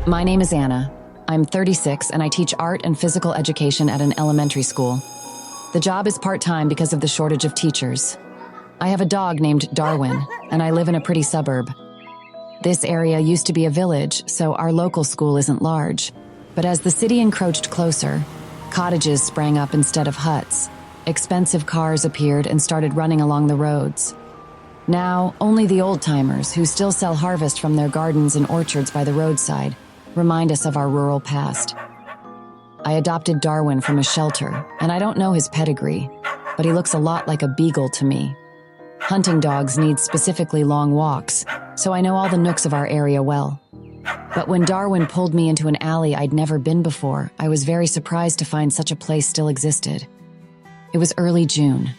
My name is Anna. I'm 36 and I teach art and physical education at an elementary school. The job is part-time because of the shortage of teachers. I have a dog named Darwin, and I live in a pretty suburb. This area used to be a village, so our local school isn't large. But as the city encroached closer, cottages sprang up instead of huts. Expensive cars appeared and started running along the roads. Now, only the old-timers, who still sell harvest from their gardens and orchards by the roadside, remind us of our rural past. I adopted Darwin from a shelter, and I don't know his pedigree, but he looks a lot like a beagle to me. Hunting dogs need specifically long walks, so I know all the nooks of our area well. But when Darwin pulled me into an alley I'd never been before, I was very surprised to find such a place still existed. It was early June.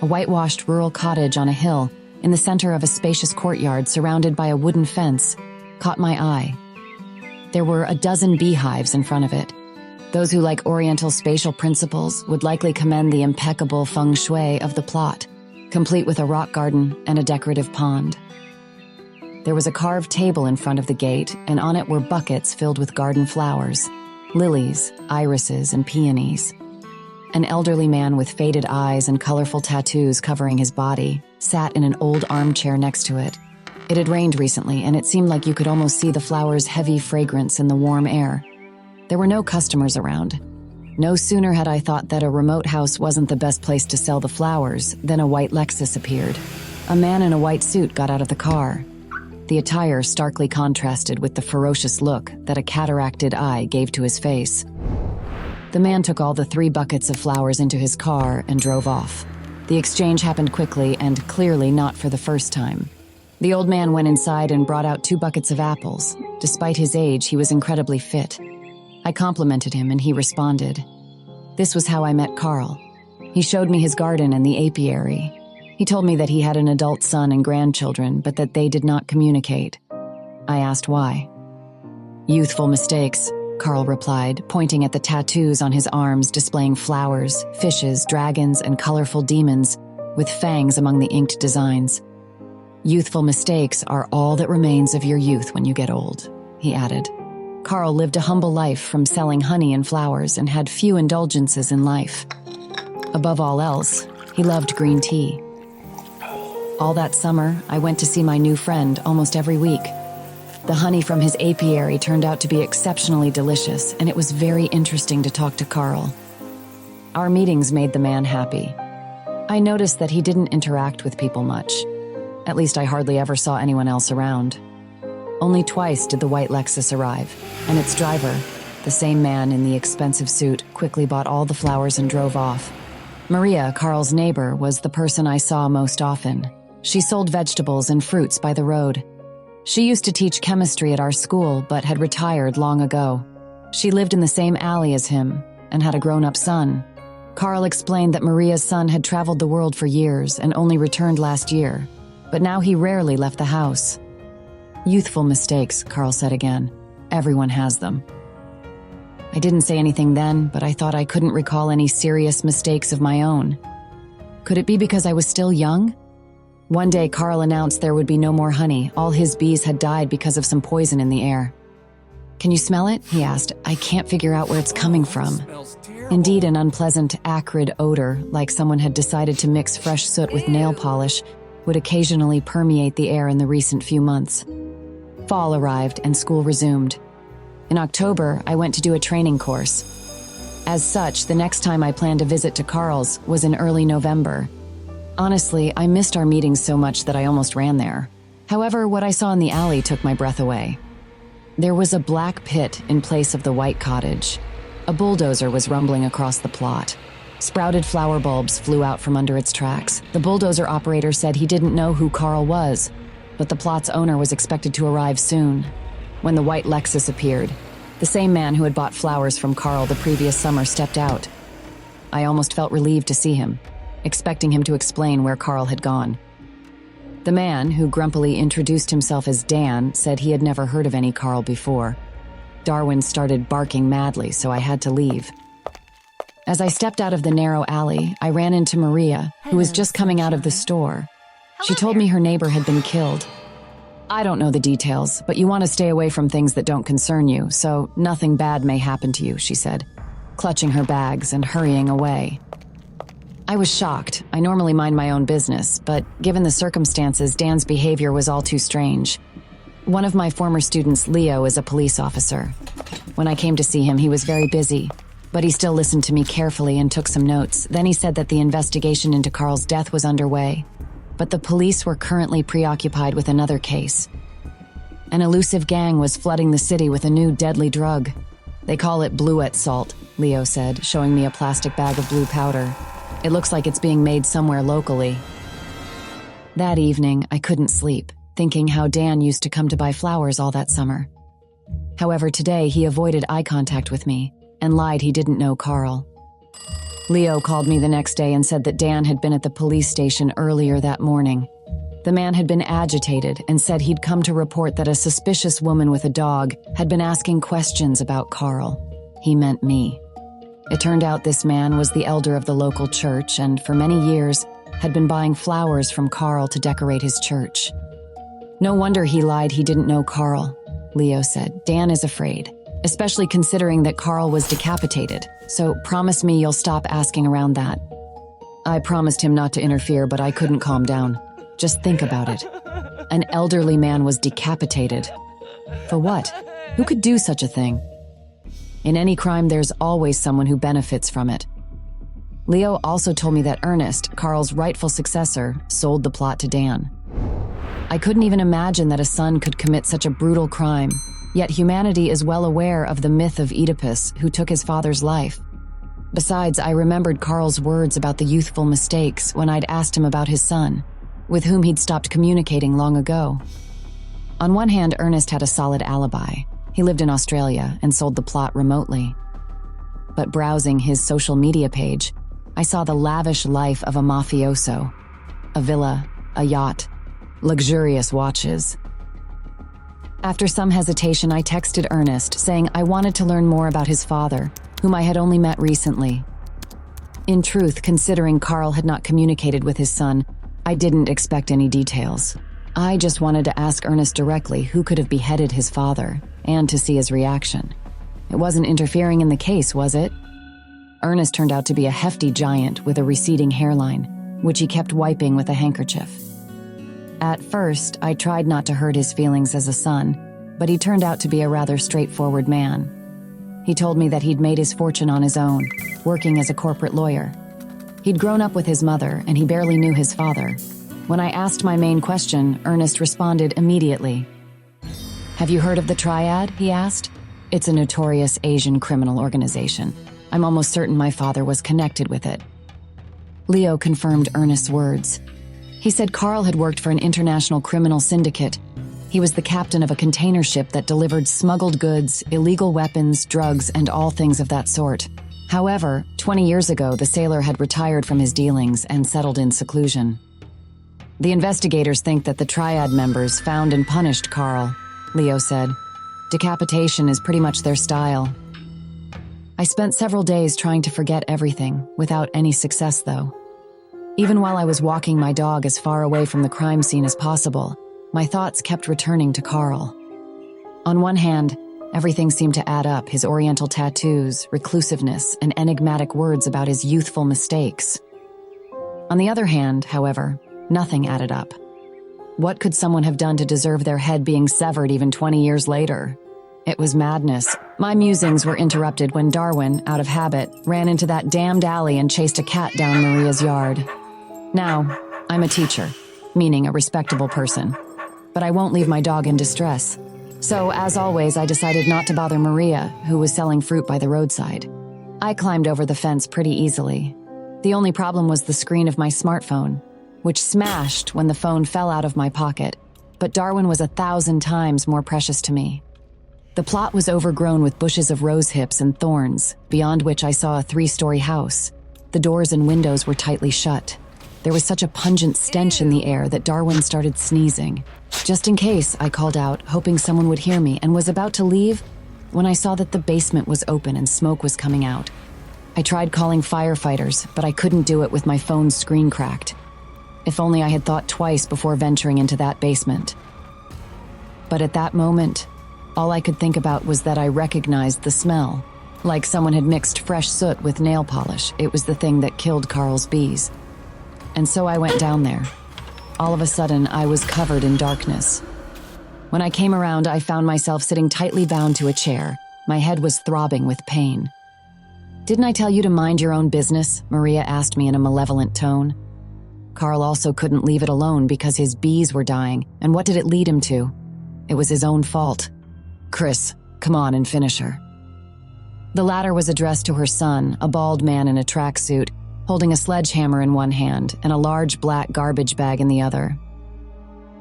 A whitewashed rural cottage on a hill in the center of a spacious courtyard surrounded by a wooden fence caught my eye. There were a dozen beehives in front of it. Those who like Oriental spatial principles would likely commend the impeccable feng shui of the plot, complete with a rock garden and a decorative pond. There was a carved table in front of the gate, and on it were buckets filled with garden flowers, lilies, irises, and peonies. An elderly man with faded eyes and colorful tattoos covering his body sat in an old armchair next to it. It had rained recently, and it seemed like you could almost see the flowers' heavy fragrance in the warm air. There were no customers around. No sooner had I thought that a remote house wasn't the best place to sell the flowers than a white Lexus appeared. A man in a white suit got out of the car. The attire starkly contrasted with the ferocious look that a cataracted eye gave to his face. The man took all the 3 buckets of flowers into his car and drove off. The exchange happened quickly and clearly not for the first time. The old man went inside and brought out 2 buckets of apples. Despite his age, he was incredibly fit. I complimented him and he responded. This was how I met Carl. He showed me his garden and the apiary. He told me that he had an adult son and grandchildren, but that they did not communicate. I asked why. Youthful mistakes, Carl replied, pointing at the tattoos on his arms displaying flowers, fishes, dragons, and colorful demons with fangs among the inked designs. Youthful mistakes are all that remains of your youth when you get old, he added. Carl lived a humble life from selling honey and flowers and had few indulgences in life. Above all else, he loved green tea. All that summer, I went to see my new friend almost every week. The honey from his apiary turned out to be exceptionally delicious, and it was very interesting to talk to Carl. Our meetings made the man happy. I noticed that he didn't interact with people much. At least I hardly ever saw anyone else around. Only twice did the white Lexus arrive, and its driver, the same man in the expensive suit, quickly bought all the flowers and drove off. Maria, Carl's neighbor, was the person I saw most often. She sold vegetables and fruits by the road. She used to teach chemistry at our school, but had retired long ago. She lived in the same alley as him and had a grown-up son. Carl explained that Maria's son had traveled the world for years and only returned last year, but now he rarely left the house. Youthful mistakes, Carl said again. Everyone has them. I didn't say anything then, but I thought I couldn't recall any serious mistakes of my own. Could it be because I was still young? One day, Carl announced there would be no more honey. All his bees had died because of some poison in the air. Can you smell it? He asked. I can't figure out where it's coming from. Indeed, an unpleasant, acrid odor, like someone had decided to mix fresh soot with nail polish, would occasionally permeate the air in the recent few months. Fall arrived and school resumed. In October, I went to do a training course. As such, the next time I planned a visit to Carl's was in early November. Honestly, I missed our meetings so much that I almost ran there. However, what I saw in the alley took my breath away. There was a black pit in place of the white cottage. A bulldozer was rumbling across the plot. Sprouted flower bulbs flew out from under its tracks. The bulldozer operator said he didn't know who Carl was, but the plot's owner was expected to arrive soon. When the white Lexus appeared, the same man who had bought flowers from Carl the previous summer stepped out. I almost felt relieved to see him, expecting him to explain where Carl had gone. The man, who grumpily introduced himself as Dan, said he had never heard of any Carl before. Darwin started barking madly, so I had to leave. As I stepped out of the narrow alley, I ran into Maria, who was just coming out of the store. She told me her neighbor had been killed. I don't know the details, but you want to stay away from things that don't concern you, so nothing bad may happen to you, she said, clutching her bags and hurrying away. I was shocked. I normally mind my own business, but given the circumstances, Dan's behavior was all too strange. One of my former students, Leo, is a police officer. When I came to see him, he was very busy, but he still listened to me carefully and took some notes. Then he said that the investigation into Carl's death was underway, but the police were currently preoccupied with another case. An elusive gang was flooding the city with a new deadly drug. They call it bluet salt, Leo said, showing me a plastic bag of blue powder. It looks like it's being made somewhere locally. That evening, I couldn't sleep, thinking how Dan used to come to buy flowers all that summer. However, today he avoided eye contact with me and lied he didn't know Carl. Leo called me the next day and said that Dan had been at the police station earlier that morning. The man had been agitated and said he'd come to report that a suspicious woman with a dog had been asking questions about Carl. He meant me. It turned out this man was the elder of the local church and for many years had been buying flowers from Carl to decorate his church. No wonder he lied he didn't know Carl, Leo said. Dan is afraid, especially considering that Carl was decapitated, so promise me you'll stop asking around that. I promised him not to interfere, but I couldn't calm down. Just think about it. An elderly man was decapitated. For what? Who could do such a thing? In any crime, there's always someone who benefits from it. Leo also told me that Ernest, Carl's rightful successor, sold the plot to Dan. I couldn't even imagine that a son could commit such a brutal crime, yet humanity is well aware of the myth of Oedipus, who took his father's life. Besides, I remembered Carl's words about the youthful mistakes when I'd asked him about his son, with whom he'd stopped communicating long ago. On one hand, Ernest had a solid alibi. He lived in Australia and sold the plot remotely. But browsing his social media page, I saw the lavish life of a mafioso. A villa, a yacht, luxurious watches. After some hesitation, I texted Ernest, saying I wanted to learn more about his father, whom I had only met recently. In truth, considering Carl had not communicated with his son, I didn't expect any details. I just wanted to ask Ernest directly who could have beheaded his father, and to see his reaction. It wasn't interfering in the case, was it? Ernest turned out to be a hefty giant with a receding hairline, which he kept wiping with a handkerchief. At first, I tried not to hurt his feelings as a son, but he turned out to be a rather straightforward man. He told me that he'd made his fortune on his own, working as a corporate lawyer. He'd grown up with his mother, and he barely knew his father. When I asked my main question, Ernest responded immediately. "Have you heard of the Triad?" he asked. "It's a notorious Asian criminal organization. I'm almost certain my father was connected with it." Leo confirmed Ernest's words. He said Carl had worked for an international criminal syndicate. He was the captain of a container ship that delivered smuggled goods, illegal weapons, drugs, and all things of that sort. However, 20 years ago, the sailor had retired from his dealings and settled in seclusion. The investigators think that the Triad members found and punished Carl, Leo said. Decapitation is pretty much their style. I spent several days trying to forget everything, without any success though. Even while I was walking my dog as far away from the crime scene as possible, my thoughts kept returning to Carl. On one hand, everything seemed to add up: his oriental tattoos, reclusiveness, and enigmatic words about his youthful mistakes. On the other hand, however, nothing added up. What could someone have done to deserve their head being severed even 20 years later? It was madness. My musings were interrupted when Darwin, out of habit, ran into that damned alley and chased a cat down Maria's yard. Now, I'm a teacher, meaning a respectable person, but I won't leave my dog in distress. So, as always, I decided not to bother Maria, who was selling fruit by the roadside. I climbed over the fence pretty easily. The only problem was the screen of my smartphone, which smashed when the phone fell out of my pocket, but Darwin was 1,000 times more precious to me. The plot was overgrown with bushes of rose hips and thorns, beyond which I saw a 3-story house. The doors and windows were tightly shut. There was such a pungent stench in the air that Darwin started sneezing. Just in case, I called out, hoping someone would hear me, and was about to leave when I saw that the basement was open and smoke was coming out. I tried calling firefighters, but I couldn't do it with my phone's screen cracked. If only I had thought twice before venturing into that basement. But at that moment, all I could think about was that I recognized the smell. Like someone had mixed fresh soot with nail polish. It was the thing that killed Carl's bees. And so I went down there. All of a sudden, I was covered in darkness. When I came around, I found myself sitting tightly bound to a chair. My head was throbbing with pain. "Didn't I tell you to mind your own business?" Maria asked me in a malevolent tone. Carl also couldn't leave it alone because his bees were dying, and what did it lead him to? It was his own fault. "Chris, come on and finish her." The latter was addressed to her son, a bald man in a tracksuit, holding a sledgehammer in one hand and a large black garbage bag in the other.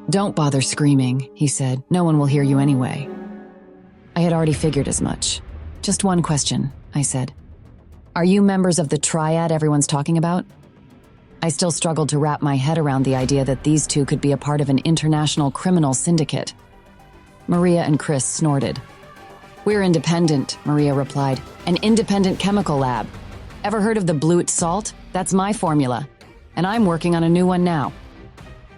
"Don't bother screaming," he said. "No one will hear you anyway." I had already figured as much. "Just one question," I said. "Are you members of the triad everyone's talking about?" I still struggled to wrap my head around the idea that these two could be a part of an international criminal syndicate. Maria and Chris snorted. "We're independent," Maria replied. "An independent chemical lab. Ever heard of the Blute salt? That's my formula. And I'm working on a new one now."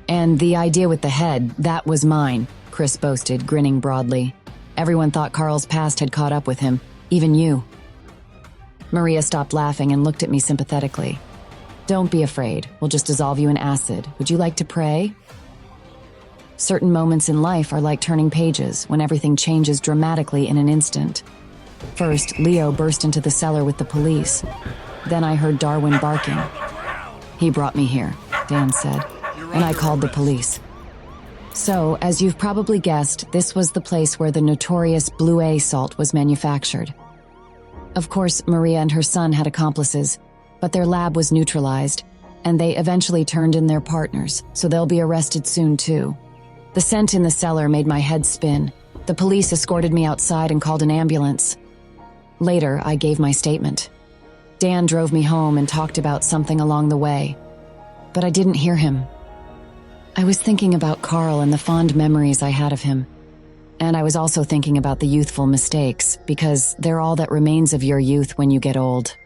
"And the idea with the head, that was mine," Chris boasted, grinning broadly. "Everyone thought Carl's past had caught up with him, even you." Maria stopped laughing and looked at me sympathetically. "Don't be afraid. We'll just dissolve you in acid. Would you like to pray?" Certain moments in life are like turning pages when everything changes dramatically in an instant. First, Leo burst into the cellar with the police. Then I heard Darwin barking. "He brought me here," Dan said, "and I called the police." So, as you've probably guessed, this was the place where the notorious Blue A salt was manufactured. Of course, Maria and her son had accomplices, but their lab was neutralized, and they eventually turned in their partners, so they'll be arrested soon too. The scent in the cellar made my head spin. The police escorted me outside and called an ambulance. Later, I gave my statement. Dan drove me home and talked about something along the way, but I didn't hear him. I was thinking about Carl and the fond memories I had of him. And I was also thinking about the youthful mistakes, because they're all that remains of your youth when you get old.